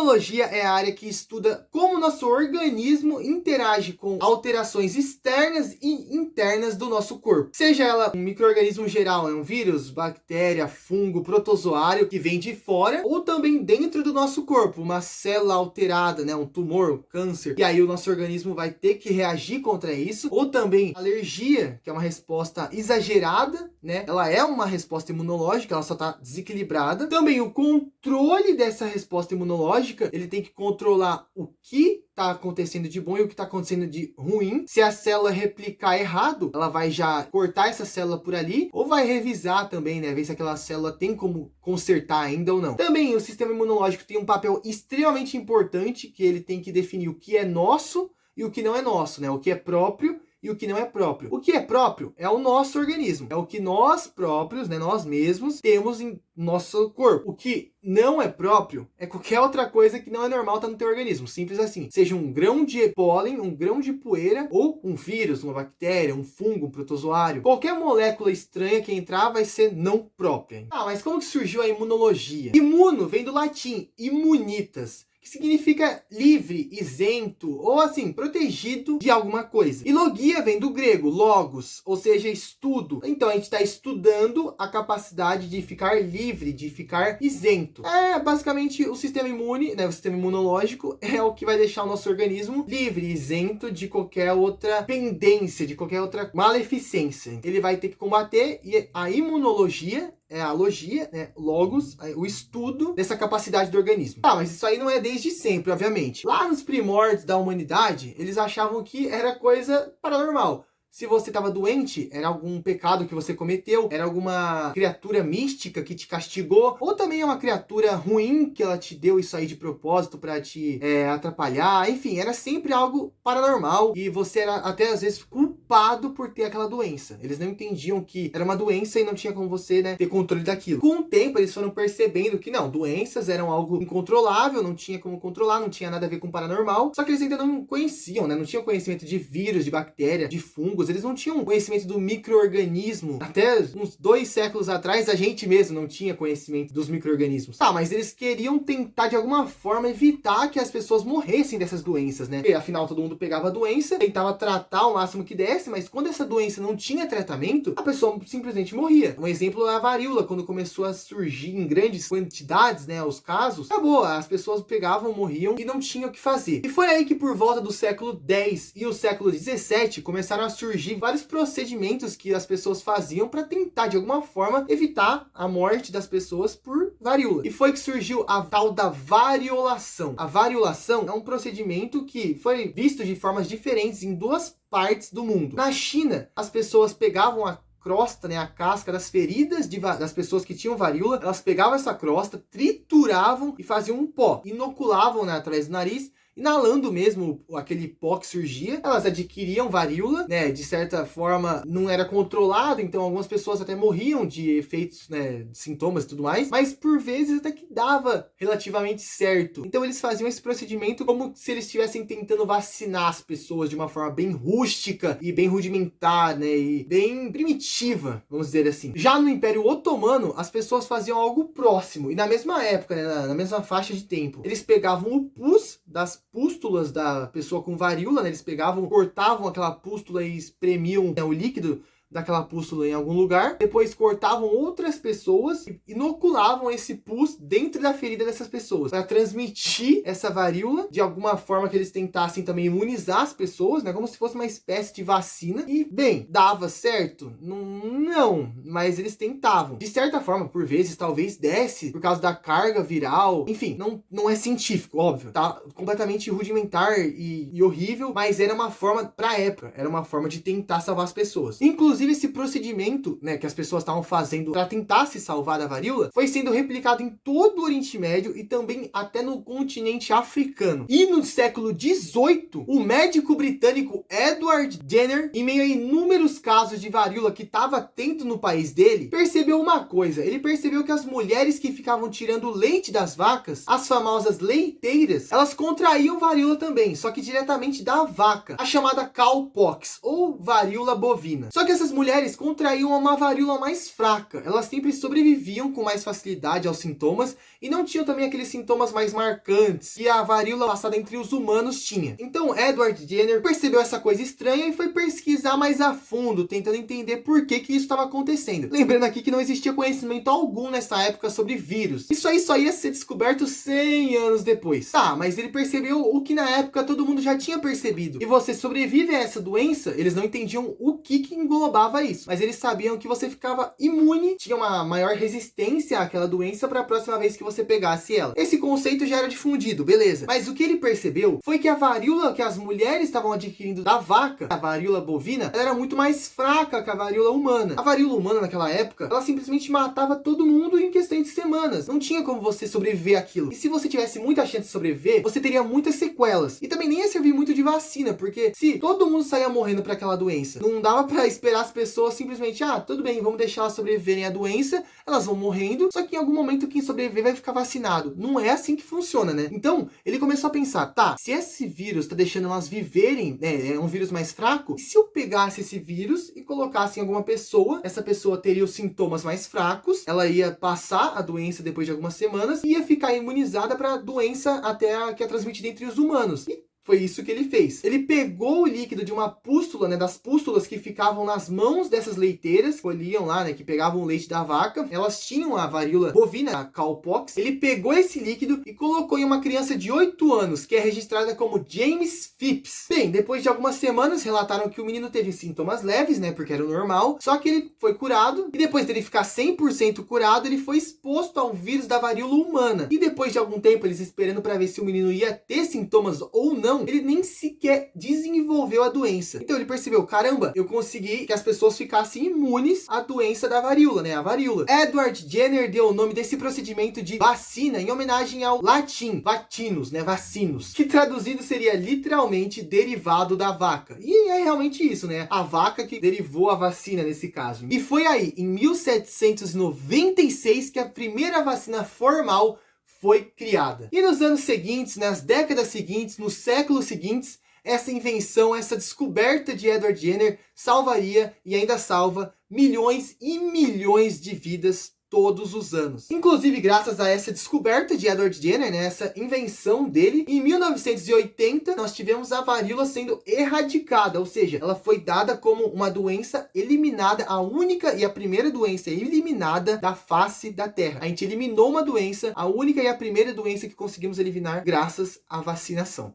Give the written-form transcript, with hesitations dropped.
Imunologia é a área que estuda como nosso organismo interage com alterações externas e internas do nosso corpo. Seja ela um micro-organismo geral, um vírus, bactéria, fungo, protozoário que vem de fora, ou também dentro do nosso corpo, uma célula alterada, um tumor, um câncer, e aí o nosso organismo vai ter que reagir contra isso, ou também alergia, que é uma resposta exagerada, ela é uma resposta imunológica, ela só está desequilibrada. Também o controle dessa resposta imunológica, ele tem que controlar o que está acontecendo de bom e o que está acontecendo de ruim. Se a célula replicar errado, ela vai já cortar essa célula por ali, ou vai revisar também, ver se aquela célula tem como consertar ainda ou não. Também o sistema imunológico tem um papel extremamente importante, que ele tem que definir o que é nosso e o que não é nosso, o que é próprio e o que não é próprio. O que é próprio é o nosso organismo, é o que nós próprios, nós mesmos, temos em nosso corpo. O que não é próprio é qualquer outra coisa que não é normal estar no teu organismo, simples assim. Seja um grão de pólen, um grão de poeira, ou um vírus, uma bactéria, um fungo, um protozoário. Qualquer molécula estranha que entrar vai ser não própria. Mas como que surgiu a imunologia? Imuno vem do latim, imunitas, que significa livre, isento, ou assim, protegido de alguma coisa. E logia vem do grego, logos, ou seja, estudo. Então a gente está estudando a capacidade de ficar livre, de ficar isento. Basicamente o sistema imune, o sistema imunológico é o que vai deixar o nosso organismo livre, isento de qualquer outra pendência, de qualquer outra maleficência. Ele vai ter que combater, e a imunologia é a logia, logos, o estudo dessa capacidade do organismo. Mas isso aí não é desde sempre, obviamente. Lá nos primórdios da humanidade, eles achavam que era coisa paranormal. Se você estava doente, era algum pecado que você cometeu, era alguma criatura mística que te castigou, ou também é uma criatura ruim que ela te deu isso aí de propósito para te atrapalhar. Enfim, era sempre algo paranormal e você era até às vezes culpado por ter aquela doença. Eles não entendiam que era uma doença e não tinha como você ter controle daquilo. Com o tempo, eles foram percebendo que não, doenças eram algo incontrolável, não tinha como controlar, não tinha nada a ver com paranormal, só que eles ainda não conheciam, não tinham conhecimento de vírus, de bactéria, de fungos. Eles não tinham conhecimento do micro-organismo. Até uns 2 séculos atrás, a gente mesmo não tinha conhecimento dos micro-organismos. Mas eles queriam tentar, de alguma forma, evitar que as pessoas morressem dessas doenças, Porque, afinal, todo mundo pegava a doença, tentava tratar o máximo que desse, mas quando essa doença não tinha tratamento, a pessoa simplesmente morria. Um exemplo é a varíola, quando começou a surgir em grandes quantidades, os casos, acabou, as pessoas pegavam, morriam e não tinham o que fazer. E foi aí que, por volta do século X e o século XVII, começaram a surgir vários procedimentos que as pessoas faziam para tentar, de alguma forma, evitar a morte das pessoas por varíola. E foi que surgiu a tal da variolação. A variolação é um procedimento que foi visto de formas diferentes em 2 partes do mundo. Na China, as pessoas pegavam a crosta, a casca das feridas das pessoas que tinham varíola, elas pegavam essa crosta, trituravam e faziam um pó, inoculavam através do nariz, inalando mesmo aquele pó que surgia. Elas adquiriam varíola, de certa forma não era controlado, então algumas pessoas até morriam de efeitos, de sintomas e tudo mais, mas por vezes até que dava relativamente certo. Então eles faziam esse procedimento como se eles estivessem tentando vacinar as pessoas de uma forma bem rústica e bem rudimentar, e bem primitiva, vamos dizer assim. Já no Império Otomano, as pessoas faziam algo próximo, e na mesma época, na mesma faixa de tempo, eles pegavam o pus das pústulas da pessoa com varíola, eles pegavam, cortavam aquela pústula e espremiam o líquido daquela pústula em algum lugar, depois cortavam outras pessoas e inoculavam esse pus dentro da ferida dessas pessoas, para transmitir essa varíola de alguma forma que eles tentassem também imunizar as pessoas, como se fosse uma espécie de vacina. E, bem, dava certo? Não, mas eles tentavam. De certa forma, por vezes, talvez desse, por causa da carga viral. Enfim, não é científico, óbvio. Tá completamente rudimentar e horrível, mas era uma forma, pra época, era uma forma de tentar salvar as pessoas. Inclusive, esse procedimento, que as pessoas estavam fazendo para tentar se salvar da varíola, foi sendo replicado em todo o Oriente Médio e também até no continente africano. E no século XVIII, o médico britânico Edward Jenner, em meio a inúmeros casos de varíola que estava tendo no país dele, percebeu uma coisa. Ele percebeu que as mulheres que ficavam tirando o leite das vacas, as famosas leiteiras, elas contraíam varíola também, só que diretamente da vaca, a chamada cowpox, ou varíola bovina. Só que essas essas mulheres contraíam uma varíola mais fraca. Elas sempre sobreviviam com mais facilidade aos sintomas e não tinham também aqueles sintomas mais marcantes que a varíola passada entre os humanos tinha. Então Edward Jenner percebeu essa coisa estranha e foi pesquisar mais a fundo, tentando entender por que isso estava acontecendo. Lembrando aqui que não existia conhecimento algum nessa época sobre vírus. Isso aí só ia ser descoberto 100 anos depois. Tá, mas ele percebeu o que na época todo mundo já tinha percebido. E você sobrevive a essa doença, eles não entendiam o que englobava isso. Mas eles sabiam que você ficava imune, tinha uma maior resistência àquela doença para a próxima vez que você pegasse ela. Esse conceito já era difundido, beleza. Mas o que ele percebeu foi que a varíola que as mulheres estavam adquirindo da vaca, a varíola bovina, ela era muito mais fraca que a varíola humana. A varíola humana naquela época, ela simplesmente matava todo mundo em questão de semanas. Não tinha como você sobreviver àquilo. E se você tivesse muita chance de sobreviver, você teria muitas sequelas. E também nem ia servir muito de vacina, porque se todo mundo saía morrendo para aquela doença, não dava para esperar as pessoas simplesmente, tudo bem, vamos deixar elas sobreviverem à doença, elas vão morrendo, só que em algum momento quem sobreviver vai ficar vacinado. Não é assim que funciona, né? Então, ele começou a pensar, tá, se esse vírus tá deixando elas viverem, né, é um vírus mais fraco, e se eu pegasse esse vírus e colocasse em alguma pessoa, essa pessoa teria os sintomas mais fracos, ela ia passar a doença depois de algumas semanas e ia ficar imunizada para a doença até que é transmitida entre os humanos. E foi isso que ele fez. Ele pegou o líquido de uma pústula, né, das pústulas que ficavam nas mãos dessas leiteiras, colhiam lá, né, que pegavam o leite da vaca. Elas tinham a varíola bovina, a cowpox. Ele pegou esse líquido e colocou em uma criança de 8 anos, que é registrada como James Phipps. Bem, depois de algumas semanas, relataram que o menino teve sintomas leves, né, porque era o normal, só que ele foi curado, e depois dele ficar 100% curado, ele foi exposto ao vírus da varíola humana. E depois de algum tempo, eles esperando para ver se o menino ia ter sintomas ou não, ele nem sequer desenvolveu a doença. Então ele percebeu, caramba, eu consegui que as pessoas ficassem imunes à doença da varíola, né, a varíola. Edward Jenner deu o nome desse procedimento de vacina em homenagem ao latim, vacinus, né, vacinos, que traduzido seria literalmente derivado da vaca. E é realmente isso, né, a vaca que derivou a vacina nesse caso. E foi aí, em 1796, que a primeira vacina formal foi criada. E nos anos seguintes, nas décadas seguintes, nos séculos seguintes, essa invenção, essa descoberta de Edward Jenner salvaria e ainda salva milhões e milhões de vidas todos os anos. Inclusive, graças a essa descoberta de Edward Jenner, né, essa invenção dele, em 1980 nós tivemos a varíola sendo erradicada, ou seja, ela foi dada como uma doença eliminada, a única e a primeira doença eliminada da face da Terra. A gente eliminou uma doença, a única e a primeira doença que conseguimos eliminar graças à vacinação.